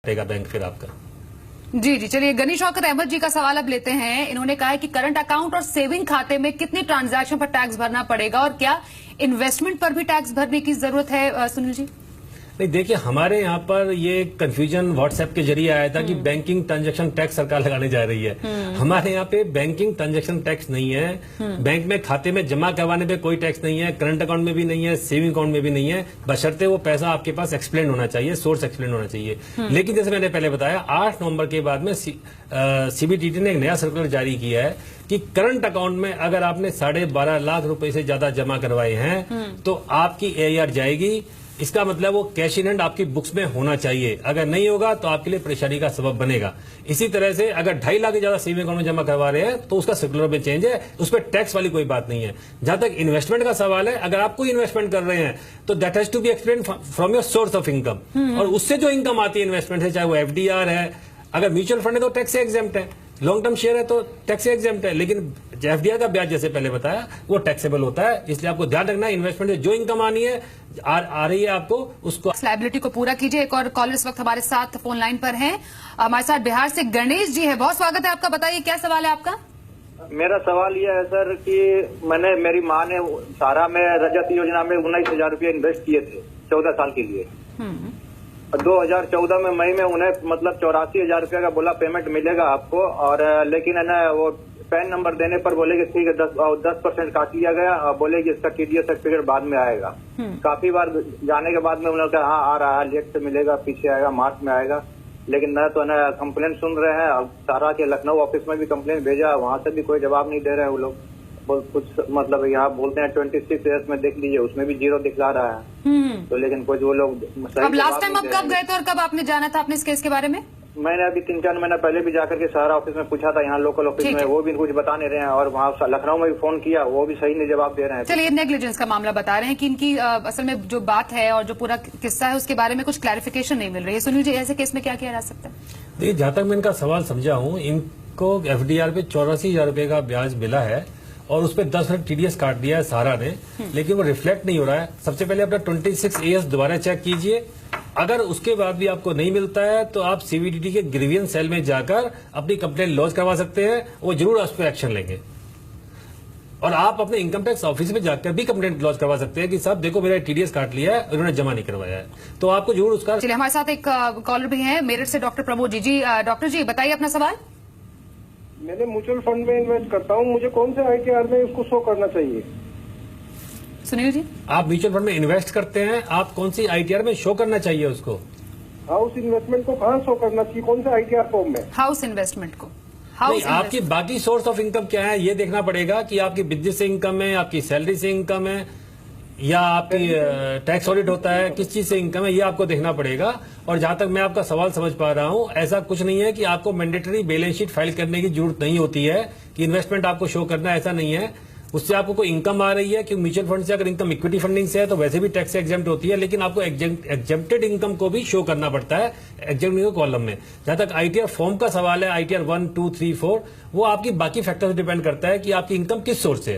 काटेगा बैंक फिर आपका। जी जी, चलिए गनीश शौकत अहमद जी का सवाल अब लेते हैं। इन्होंने कहा है कि करंट अकाउंट और सेविंग खाते में कितनी ट्रांजैक्शन पर टैक्स भरना पड़ेगा और क्या इन्वेस्टमेंट पर भी टैक्स भरने की जरूरत है? सुनील जी। नहीं, देखिए हमारे यहाँ पर ये कंफ्यूजन व्हाट्सएप के जरिए आया था कि बैंकिंग ट्रांजैक्शन टैक्स सरकार लगाने जा रही है। हमारे यहाँ पे बैंकिंग ट्रांजैक्शन टैक्स नहीं है। बैंक में खाते में जमा करवाने पे कोई टैक्स नहीं है, करंट अकाउंट में भी नहीं है, सेविंग अकाउंट में भी नहीं है, बशर्ते वो पैसा आपके पास एक्सप्लेन होना चाहिए, सोर्स एक्सप्लेन होना चाहिए। लेकिन जैसे मैंने पहले बताया 8 नवंबर के बाद में सीबीडीटी ने एक नया सर्कुलर जारी किया है कि करंट अकाउंट में अगर आपने 12.5 लाख रुपए से ज्यादा जमा करवाए हैं तो आपकी AIR जाएगी। इसका मतलब वो कैश इन हैंड आपकी बुक्स में होना चाहिए। अगर नहीं होगा तो आपके लिए परेशानी का सबब बनेगा। इसी तरह से अगर 2.5 लाख से ज्यादा सेविंग अकाउंट में जमा करवा रहे हैं तो उसका सर्कुलर में चेंज है, उस पर टैक्स वाली कोई बात नहीं है। जहां तक इन्वेस्टमेंट का सवाल है, अगर आप कोई इन्वेस्टमेंट कर रहे हैं तो that has to be explain from your source of income, और उससे जो इनकम आती है इन्वेस्टमेंट से, चाहे वो FDR है, अगर म्यूचुअल फंड है तो टैक्स से एग्जेम्प्ट है, लॉन्ग टर्म शेयर है तो टैक्स से एग्जेम्प्ट है, लेकिन FDR का ब्याज जैसे पहले बताया वो टैक्सेबल होता है। इसलिए आपको ध्यान रखना है इन्वेस्टमेंट से जो इनकम आनी है आ रही है आपको उसको लायबिलिटी को पूरा कीजिए। एक और कॉलर इस वक्त हमारे साथ फोन लाइन पर हैं। हमारे साथ बिहार से गणेश जी है, बहुत स्वागत है आपका। बताइए क्या सवाल है आपका? मेरा सवाल यह है सर कि मेरी माँ ने सारा में रजत योजना में 19,000 रुपये इन्वेस्ट किए थे 14 साल के लिए। 2014 में मई में उन्हें मतलब 84,000 रुपये का बोला पेमेंट मिलेगा आपको, और लेकिन है ना वो पैन नंबर देने पर बोले कि ठीक है 10% काट लिया गया, और बोले कि इसका TDS सर्टिफिकेट बाद में आएगा। काफी बार जाने के बाद में उन्होंने कहा हाँ आ रहा है, लेट से मिलेगा, पीछे आएगा, मार्च में आएगा, लेकिन न तो ना कंप्लेंट सुन रहे हैं। अब सारा के लखनऊ ऑफिस में भी कंप्लेंट भेजा, वहां से भी कोई जवाब नहीं दे रहे हैं वो लोग। कुछ मतलब यहाँ बोलते हैं 26 ईयर्स में देख लीजिए, उसमें भी 0 दिखला रहा है। तो लेकिन कुछ वो लोग अब लास्ट टाइम आप कब गए थे और कब आपने जाना था आपने इस केस के बारे में? मैंने अभी 3-4 महीना पहले भी जाकर के सारा ऑफिस में पूछा था, यहाँ लोकल ऑफिस में, वो भी कुछ बता नहीं रहे हैं, और वहाँ लखनऊ में भी फोन किया, वो भी सही नहीं जवाब दे रहे हैं। चलिए नेग्लिजेंस का मामला बता रहे हैं कि इनकी असल में जो बात है और जो पूरा किस्सा है उसके बारे में कुछ क्लैरिफिकेशन नहीं मिल रही है। सुनील जी, ऐसे केस में क्या किया जा सकता है? देखिए, जहां तक मैं इनका सवाल समझा हूं, इनको FDR पे 84,000 रुपये का ब्याज मिला है और उस पर 10% TDS काट दिया है सहारा ने, लेकिन वो रिफ्लेक्ट नहीं हो रहा है। सबसे पहले अपना 26 AS दोबारा चेक कीजिए। अगर उसके बाद भी आपको नहीं मिलता है तो आप CBDT के ग्रीवियंस सेल में जाकर अपनी कंप्लेंट लॉन्च करवा सकते हैं, वो जरूर उस पर एक्शन लेंगे। और आप अपने इनकम टैक्स ऑफिस में जाकर भी कंप्लेंट लॉन्च करवा सकते हैं कि साहब देखो मेरा TDS काट लिया है, उन्होंने जमा नहीं करवाया है, तो आपको जरूर उसका। चलिए, हमारे साथ एक कॉलर भी है मेरठ से, डॉक्टर प्रमोद जी। जी डॉक्टर जी, बताइए अपना सवाल। मैंने म्यूचुअल फंड में इन्वेस्ट करता हूँ, मुझे कौन से ITR में उसको शो करना चाहिए? सुनील जी, आप म्यूचुअल फंड में इन्वेस्ट करते हैं, आप कौन सी ITR में शो करना चाहिए उसको? हाउस इन्वेस्टमेंट को कहाँ शो करना चाहिए, कौन से ITR फॉर्म में? हाउस इन्वेस्टमेंट को। नहीं, आपकी बाकी सोर्स ऑफ इनकम क्या है ये देखना पड़ेगा कि आपकी बिजनेस से इनकम है, आपकी सैलरी से इनकम है, या आपकी टैक्स ऑडिट होता है, किस चीज से इनकम है ये आपको देखना पड़ेगा। और जहां तक मैं आपका सवाल समझ पा रहा हूं, ऐसा कुछ नहीं है कि आपको मैंडेटरी बैलेंस शीट फाइल करने की जरूरत नहीं होती है कि इन्वेस्टमेंट आपको शो करना है, ऐसा नहीं है। उससे आपको कोई इनकम आ रही है कि म्यूचुअल फंड से अगर इनकम इक्विटी फंडिंग से है तो वैसे भी टैक्स एग्जेम्प्ट होती है, लेकिन आपको एग्जेम्प्टेड इनकम को भी शो करना पड़ता है एग्जेम्प्ट कॉलम में। जहां तक ITR फॉर्म का सवाल है, ITR 1, 2, 3, 4, वो आपकी बाकी फैक्टर से डिपेंड करता है कि आपकी इनकम किस सोर्स से है।